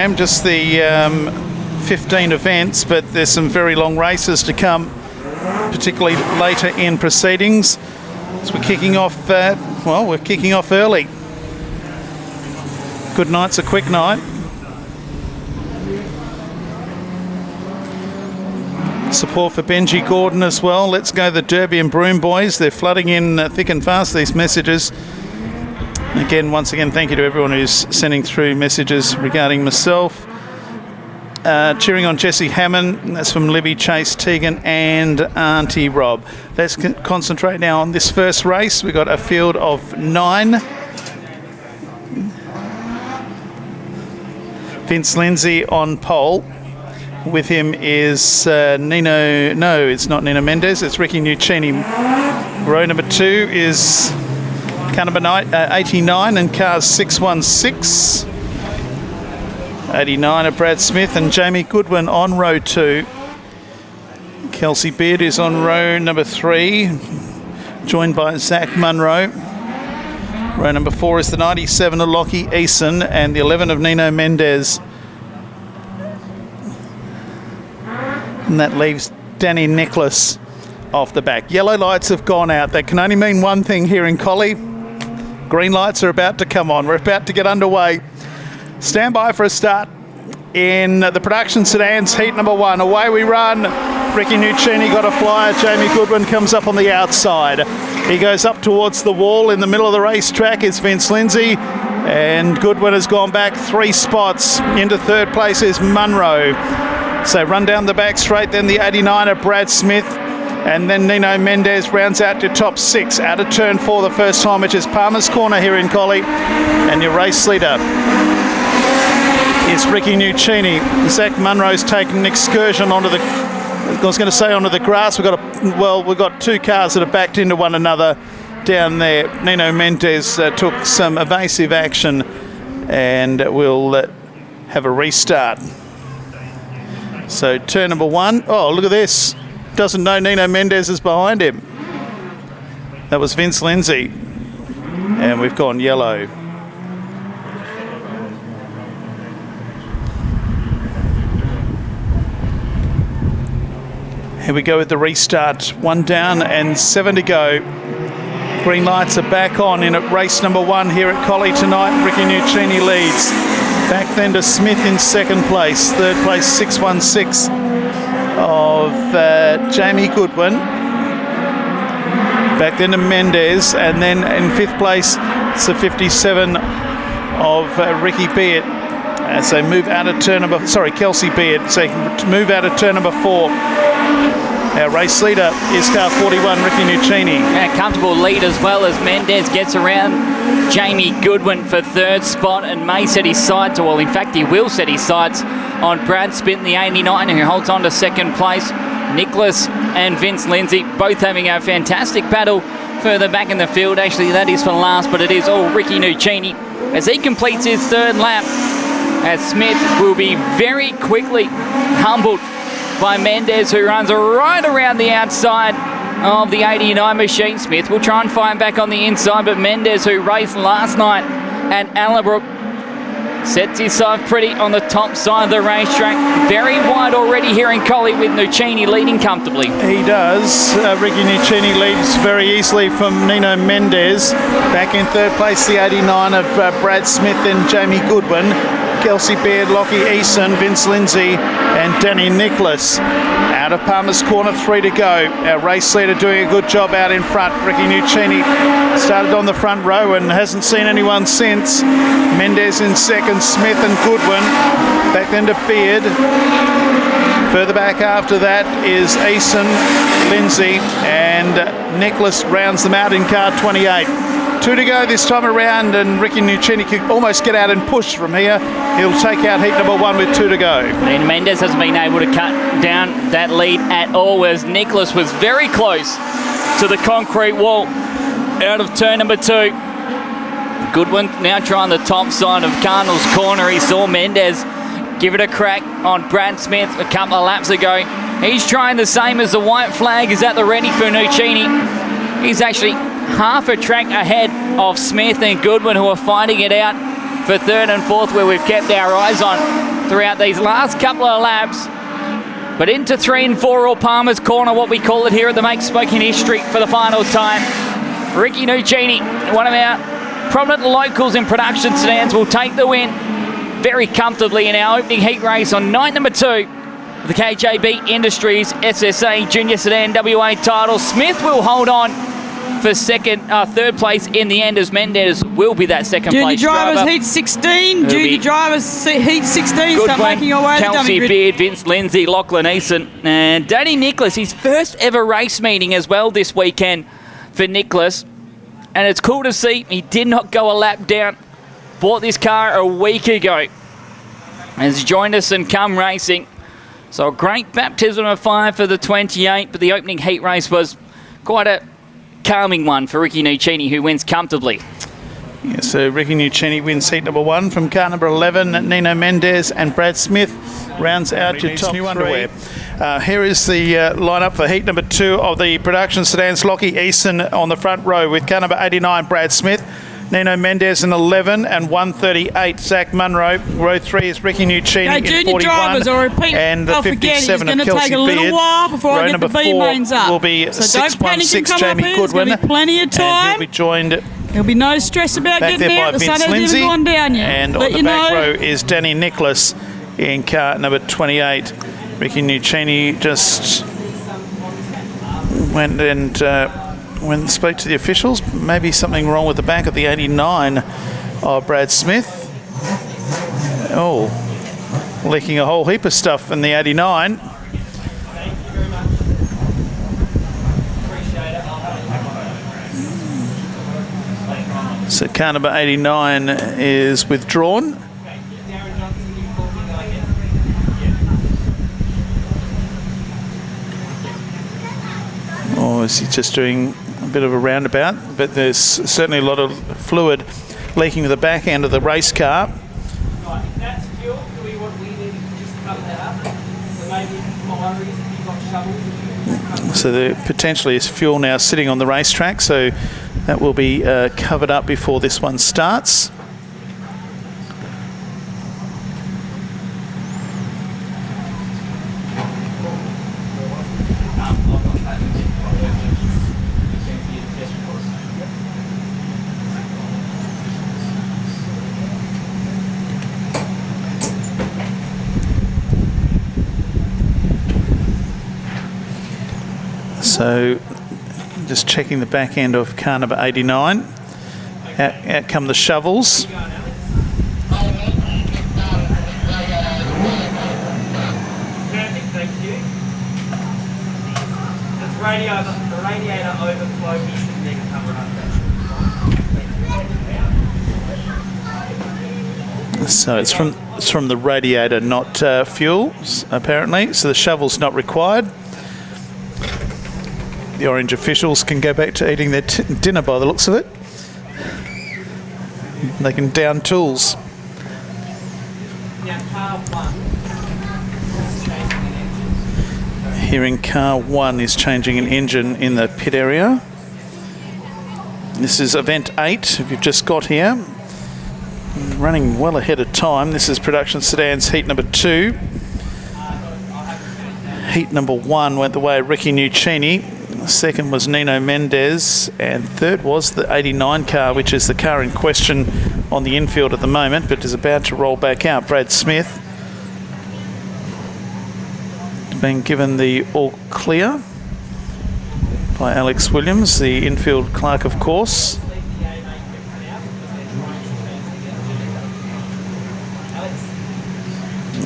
Just the 15 events, but there's some very long races to come, particularly later in proceedings. So we're kicking off, we're kicking off early. Good night's a quick night. Support for Benji Gordon as well. Let's go the Derby and Broome boys. They're flooding in thick and fast, these messages. Again, once again, thank you to everyone who's sending through messages regarding myself. Cheering on Jesse Hammond, that's from Libby, Chase, Tegan and Auntie Rob. Let's concentrate now on this first race. We've got a field of 9. Vince Lindsay on pole. With him is Nino, no, it's not Nino Mendes, it's Ricky Nuccini. Row number 2 is car number 89 and cars 616. 89 of Brad Smith and Jamie Goodwin on row 2. Kelsey Beard is on row number 3, joined by Zach Munro. Row number 4 is the 97 of Lockie Eason and the 11 of Nino Mendes. And that leaves Danny Nicholas off the back. Yellow lights have gone out. That can only mean one thing here in Collie. Green lights are about to come on. We're about to get underway. Stand by for a start in the production sedans, heat number 1. Away we run. Ricky Nuccini got a flyer. Jamie Goodwin comes up on the outside. He goes up towards the wall. In the middle of the racetrack is Vince Lindsay. And Goodwin has gone back 3 spots. Into third place is Munro. So run down the back straight, then the 89 of Brad Smith. And then Nino Mendes rounds out to top 6. Out of turn 4 the first time, which is Palmer's Corner here in Collie. And your race leader is Ricky Nuccini. Zach Munro's taken an excursion onto the, I was going to say onto the grass. We've got 2 cars that are backed into one another down there. Nino Mendes took some evasive action and we'll have a restart. So turn number 1. Oh, look at this. Doesn't know Nino Mendes is behind him. That was Vince Lindsay. And we've gone yellow. Here we go with the restart. 1 down and 7 to go. Green lights are back on in at race number 1 here at Collie tonight. Ricky Nuccini leads. Back then to Smith in second place. Third place 616 of Jamie Goodwin. Back then to Mendes, and then in 5th place it's the 57 of Ricky Beard. As they move out of turn number, Kelsey Beard. So move out of turn number 4. Our race leader is car 41, Ricky Nuccini. A comfortable lead as well as Mendes gets around Jamie Goodwin for 3rd spot and may set his sights, well in fact he will set his sights on Brad Smith, the 89, who holds on to 2nd place. Nicholas and Vince Lindsay both having a fantastic battle further back in the field. Actually that is for last, but it is all Ricky Nuccini as he completes his 3rd lap, as Smith will be very quickly humbled by Mendes, who runs right around the outside of the 89 machine. Smith will try and find back on the inside, but Mendes, who raced last night at Allenbrook, sets himself pretty on the top side of the racetrack. Very wide already here in Collie with Nuccini leading comfortably. He does. Ricky Nuccini leads very easily from Nino Mendes. Back in 3rd place, the 89 of Brad Smith and Jamie Goodwin. Kelsey Beard, Lockie Eason, Vince Lindsay and Danny Nicholas. Out of Palmer's Corner, 3 to go. Our race leader doing a good job out in front. Ricky Nuccini started on the front row and hasn't seen anyone since. Mendes in 2nd, Smith and Goodwin. Back then to Beard. Further back after that is Eason, Lindsay and Nicholas rounds them out in car 28. 2 to go this time around, and Ricky Nuccini could almost get out and push from here. He'll take out heat number 1 with 2 to go. And Mendes hasn't been able to cut down that lead at all, whereas Nicholas was very close to the concrete wall out of turn number 2. Goodwin now trying the top side of Cardinal's Corner. He saw Mendes give it a crack on Brad Smith a couple of laps ago. He's trying the same as the white flag is at the ready for Nuccini. He's actually half a track ahead of Smith and Goodwin, who are fighting it out for 3rd and 4th, where we've kept our eyes on. throughout these last couple of laps. But into 3 and 4, or Palmer's Corner, what we call it here at the Make Smoking History for the final time. Ricky Nuccini, one of our prominent locals in production sedans, will take the win very comfortably in our opening heat race on night number 2 of the KJB Industries SSA Junior Sedan WA title. Smith will hold on for third place in the end, as Mendez will be that second Junior place drivers driver. heat 16. Junior drivers heat 16. Start making your way to dummy Kelsey grid. Beard, Vince Lindsay, Lachlan Eason, and Danny Nicholas, his first ever race meeting as well this weekend for Nicholas. And it's cool to see he did not go a lap down. Bought this car a week ago. Has joined us and come racing. So a great baptism of fire for the 28, but the opening heat race was quite a calming one for Ricky Nuccini, who wins comfortably. Yeah, so Ricky Nuccini wins heat number 1 from car number 11. Nino Mendez and Brad Smith rounds out your top 3. Here is the lineup for heat number 2 of the production sedans. Lockie Eason on the front row with car number 89, Brad Smith. Nino Mendez in 11 and 138, Zach Munro. Row 3 is Ricky Nuccini in junior 41. drivers, I'll repeat, and the 57 of it's going to Kelsey take a little Beard. while before Row I get number the B 4 mains up. will be So don't panic and 616 come up Jamie here. There's Goodwin. going to be plenty of And time. he'll be joined There'll be no stress about back getting there out. by The sun Vince hasn't Lindsay. even gone down yet. And Let on the you back know. row is Danny Nicholas in car number 28. Ricky Nuccini just went and spoke to the officials. Maybe something wrong with the back of the 89 of Brad Smith. Oh, leaking a whole heap of stuff in the 89. So car number 89 is withdrawn. Or is he just doing a bit of a roundabout? But there's certainly a lot of fluid leaking to the back end of the race car. If that's fuel, do we need to just cover that up? So maybe my worry is if you've got shovels. So there potentially is fuel now sitting on the racetrack, so that will be covered up before this one starts. So just checking the back end of car number 89. Out come the shovels. Perfect, thank you. The radiator overflow isn't there to cover up. So it's from the radiator, not fuel, apparently. So the shovel's not required. The orange officials can go back to eating their dinner by the looks of it. They can down tools. Now, car 1. Here in car 1 is changing an engine in the pit area. This is event 8, if you've just got here. Running well ahead of time. This is production sedans heat number 2. Heat number 1 went the way of Ricky Nuccini. Second was Nino Mendez, and third was the 89 car, which is the car in question on the infield at the moment, but is about to roll back out. Brad Smith being given the all clear by Alex Williams, the infield clerk, of course.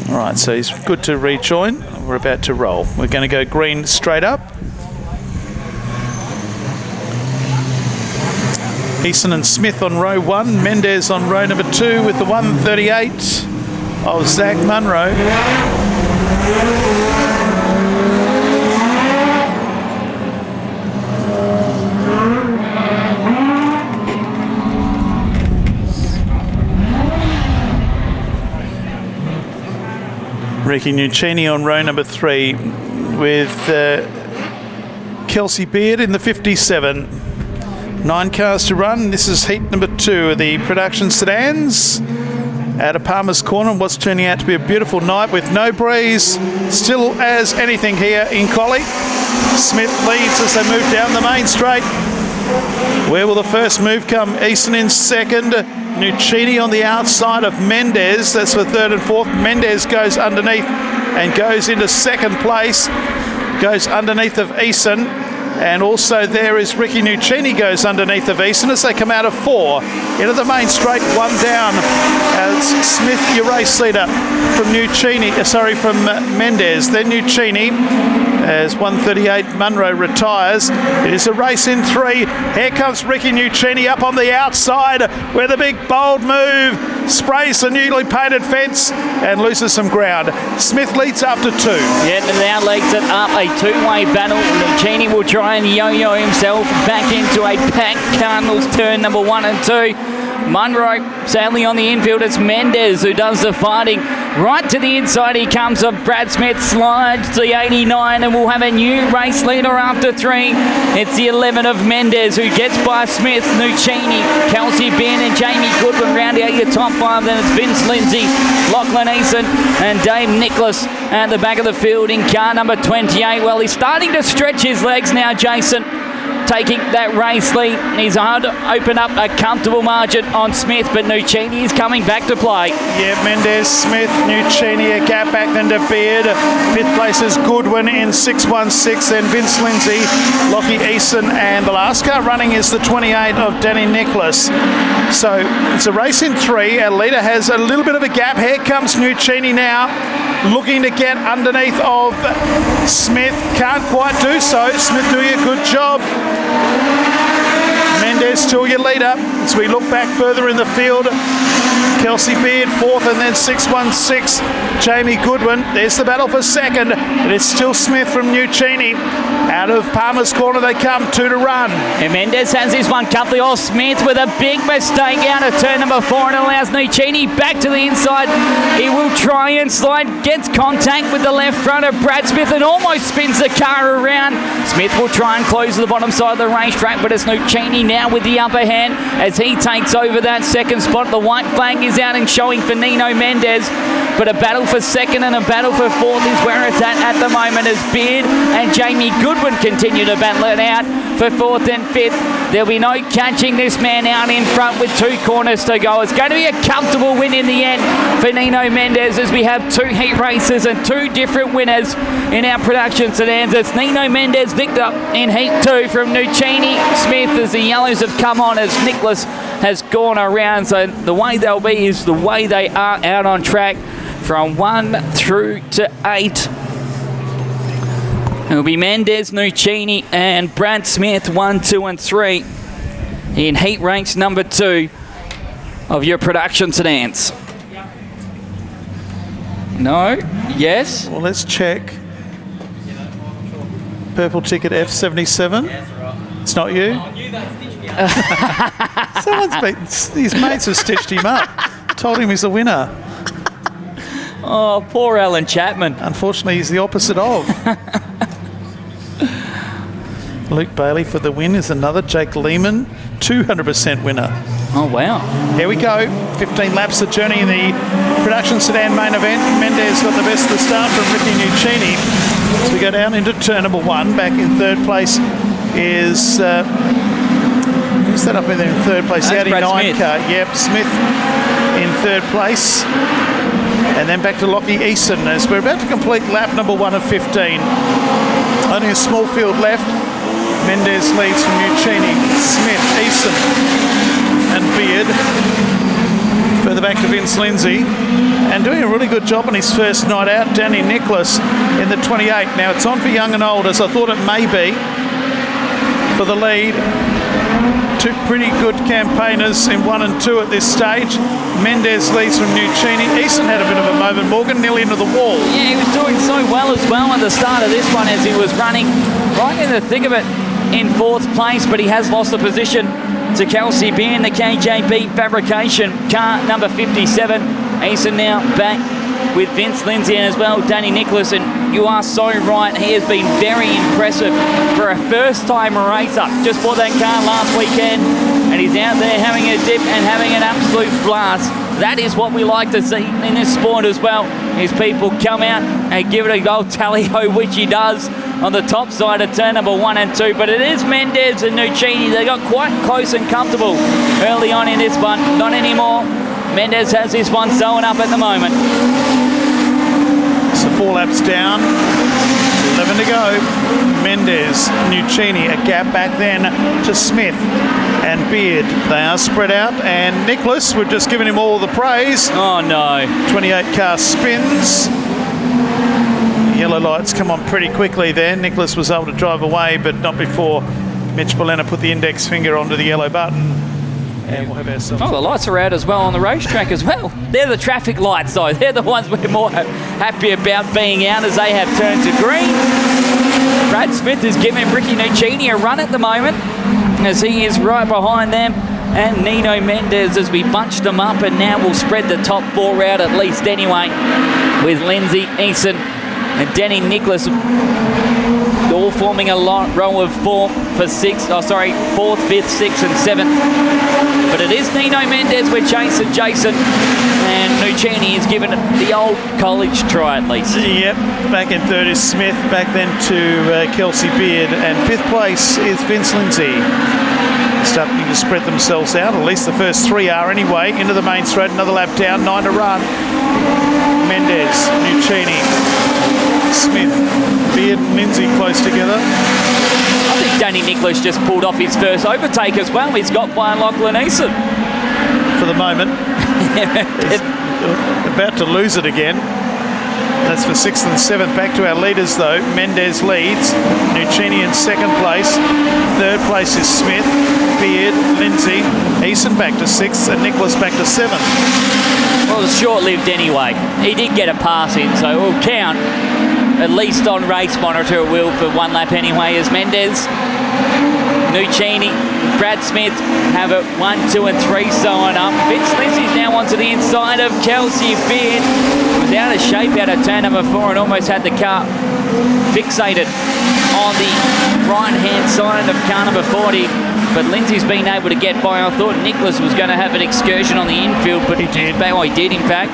All right, so he's good to rejoin. We're about to roll. We're going to go green straight up. Eason and Smith on row 1, Mendez on row number 2 with the 138 of Zach Munro. Ricky Nuccini on row number 3 with Kelsey Beard in the 57. 9 cars to run. This is heat number 2 of the production sedans. out of Palmer's Corner, and what's turning out to be a beautiful night with no breeze, still as anything here in Collie. Smith leads as they move down the main straight. Where will the first move come? Easton in second. Nuccini on the outside of Mendez. That's for third and fourth. Mendez goes underneath and goes into second place. Goes underneath of Easton. And also there is Ricky Nuccini goes underneath of Easton as they come out of 4. Into the main straight, 1 down. As Smith, your race leader from from Mendez. Then Nuccini as 138 Munro retires. It is a race in 3. Here comes Ricky Nuccini up on the outside with a big bold move. Sprays the newly painted fence and loses some ground. Smith leads after 2. Yeah, and now leads it up, a two-way battle. Nuccini will try and yo-yo himself back into a packed Cardinals turn number 1 and 2. Munro sadly on the infield. It's Mendez who does the fighting. Right to the inside he comes of Brad Smith, slides to the 89 and we'll have a new race leader after 3. It's the 11 of Mendez who gets by Smith, Nuccini, Kelsey Ben and Jamie Goodwin rounding out your top 5. Then it's Vince Lindsay, Lachlan Eason and Dave Nicholas at the back of the field in car number 28. Well, he's starting to stretch his legs now, Jason, taking that race lead. He's hard to open up a comfortable margin on Smith, but Nuccini is coming back to play. Yeah, Mendez, Smith, Nuccini, a gap back then to Beard. 5th place is Goodwin in 6.16, then Vince Lindsay, Lockie Eason, and the last car running is the 28 of Danny Nicholas. So it's a race in 3. Our leader has a little bit of a gap. Here comes Nuccini now, looking to get underneath of Smith. Can't quite do so. Smith doing a good job. Mendez still your leader as we look back further in the field. Kelsey Beard 4th and then 6.16 Jamie Goodwin. There's the battle for 2nd. And it's still Smith from Nuccini. Out of Palmer's Corner they come, 2 to run. And Mendez has this one comfortably off. Smith with a big mistake out of turn number 4 and allows Nuccini back to the inside. He will try and slide, gets contact with the left front of Brad Smith and almost spins the car around. Smith will try and close the bottom side of the racetrack, but it's Nuccini now with the upper hand as he takes over that 2nd spot. The white flag is out and showing for Nino Mendez, but a battle for 2nd and a battle for 4th is where it's at the moment as Beard and Jamie Goodwin continue to battle it out for 4th and 5th. There'll be no catching this man out in front with 2 corners to go. It's going to be a comfortable win in the end for Nino Mendez as we have 2 heat races and 2 different winners in our production sedans. It's Nino Mendez victor in heat 2 from Nuccini. Smith as the yellows have come on as Nicholas has gone around. So the way they'll be is the way they are out on track from 1 through to 8. It'll be Mendez, Nuccini and Brad Smith 1, 2 and 3 in heat race number 2 of your production sedans. No? Yes? Well, let's check. Purple ticket F77. It's not you? Someone's been, his mates have stitched him up. Told him he's the winner. Oh, poor Alan Chapman. Unfortunately, he's the opposite of. Luke Bailey for the win is another. Jake Lehman, 200% winner. Oh, wow. Here we go. 15 laps of journey in the production sedan main event. Mendez got the best of the start from Ricky Nuccini. As we go down into turn number 1. Back in 3rd place is... who's that up in there in 3rd place? That's the 89 Brad Smith. car. Yep, Smith in 3rd place. And then back to Lockie Eason as we're about to complete lap number 1 of 15. Only a small field left. Mendez leads from Nuccini, Smith, Eason and Beard. Further back to Vince Lindsay. And doing a really good job on his first night out, Danny Nicholas in the 28. Now it's on for young and old, as I thought it may be, for the lead. 2 pretty good campaigners in 1 and 2 at this stage. Mendez leads from Nuccini. Eason had a bit of a moment. Morgan nearly into the wall. Yeah, he was doing so well at the start of this one as he was running right in the thick of it in 4th place, but he has lost the position to Kelsey Bean, the KJB Fabrication car number 57. Eason now back with Vince Lindsay and as well Danny Nicholas, and you are so right, he has been very impressive for a first-time racer. Just bought that car last weekend and he's out there having a dip and having an absolute blast. That is what we like to see in this sport as well, is people come out and give it a go, tally-ho, which he does on the top side of turn number 1 and 2. But it is Mendez and Nuccini. They got quite close and comfortable early on in this one. Not anymore. Mendez has this one sewing up at the moment. So 4 laps down, 11 to go. Mendez, Nuccini, a gap back then to Smith and Beard. They are spread out, and Nicholas, we've just given him all the praise. Oh no. 28 car spins. Yellow lights come on pretty quickly there. Nicholas was able to drive away, but not before Mitch Bolena put the index finger onto the yellow button. And we'll have ourselves... Oh, the lights are out as well on the racetrack as well. They're the traffic lights, though. They're the ones we're more happy about being out, as they have turned to green. Brad Smith is giving Ricky Nuccini a run at the moment, as he is right behind them. And Nino Mendez, as we bunched them up, and now we'll spread the top 4 out at least anyway, with Lindsay, Eason and Denny Nicholas all forming a row of 4 for 6. Oh, sorry, 4th, 5th, 6th and 7th. But it is Nino Mendez with Jason, and Nuccini is given the old college try at least. Yep, back in 3rd is Smith, back then to Kelsey Beard, and 5th place is Vince Lindsay. Starting to spread themselves out, at least the first 3 are anyway. Into the main straight, another lap down, 9 to run. Mendez, Nuccini, Smith, Beard and Lindsay close together. I think Danny Nicholas just pulled off his first overtake as well. He's got by Lachlan Eason. For the moment. He's about to lose it again. That's for 6th and 7th. Back to our leaders though. Mendez leads. Nuccini in 2nd place. 3rd place is Smith, Beard, Lindsay. Eason back to 6th and Nicholas back to 7th. Well, it was short-lived anyway. He did get a pass in, so it will count. At least on race monitor it will for 1 lap anyway, as Mendez, Nuccini, Brad Smith have it 1, 2 and 3 sewing up. Vince Lindsay's now onto the inside of Kelsey Beard. Was out of shape out of turn number 4 and almost had the car fixated on the right-hand side of car number 40. But Lindsay's been able to get by. I thought Nicholas was going to have an excursion on the infield, but he did. Well, he did, in fact.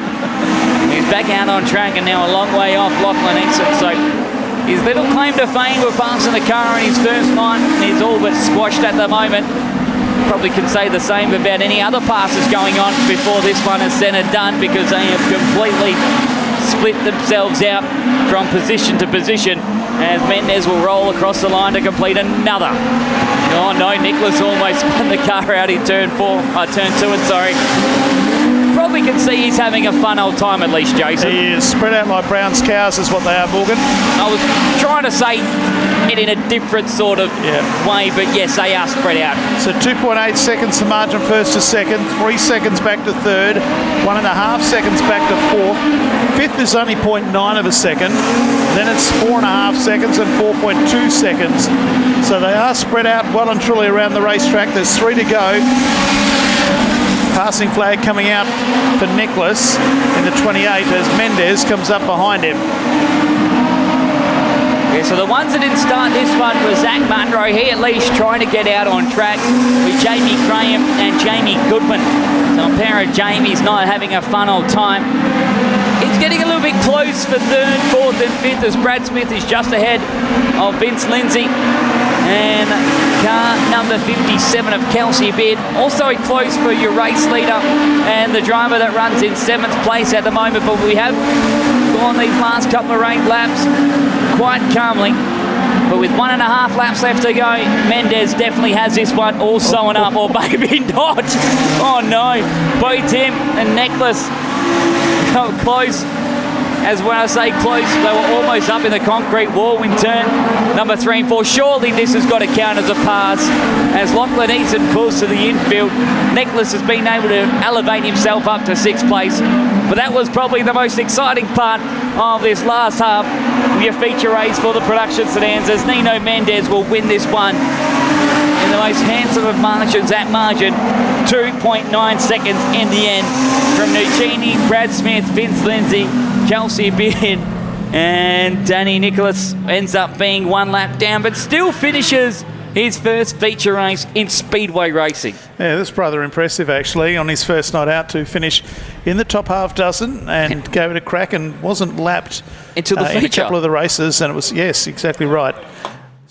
He's back out on track and now a long way off Lachlan Eason. So his little claim to fame of passing the car in his first night is all but squashed at the moment. Probably can say the same about any other passes going on before this one is said and done, because they have completely split themselves out from position to position, as Mendez will roll across the line to complete another. Oh no, Nicholas almost spun the car out in turn 2, and sorry. Probably can see he's having a fun old time at least, Jason. He is spread out like Brown's cows is what they are, Morgan. I was trying to say it in a different sort of way, but yes, they are spread out. So 2.8 seconds to margin 1st to 2nd, 3 seconds back to 3rd, 1.5 seconds back to 4th. 5th is only 0.9 of a second. Then it's 4.5 seconds and 4.2 seconds. So they are spread out well and truly around the racetrack. There's 3 to go. Passing flag coming out for Nicholas in the 28 as Mendez comes up behind him. Yeah, so the ones that didn't start this one was Zach Munro. He at least trying to get out on track with Jamie Graham and Jamie Goodwin. So a pair of Jamies not having a fun old time. It's getting a little bit close for 3rd, 4th and 5th, as Brad Smith is just ahead of Vince Lindsay. And car number 57 of Kelsey Beard also close for your race leader and the driver that runs in 7th place at the moment. But we have gone these last couple of laps quite calmly. But with 1.5 laps left to go, Mendez definitely has this one all sewn up, or maybe not. Oh no, both him and Nicholas close. As when I say close, they were almost up in the concrete wall in turn number 3 and 4. Surely this has got to count as a pass, as Lachlan Eason pulls to the infield. Nicholas has been able to elevate himself up to 6th place. But that was probably the most exciting part of this last half of your feature race for the production sedans, as Nino Mendez will win this one in the most handsome of margins, at margin 2.9 seconds in the end, from Nuccini, Brad Smith, Vince Lindsay, Kelsey Beard and Danny Nicholas. Ends up being 1 lap down, but still finishes his first feature race in Speedway racing. Yeah, that's rather impressive actually on his first night out to finish in the top half dozen and gave it a crack and wasn't lapped Into the in a feature. couple of the races, and it was, yes, exactly right.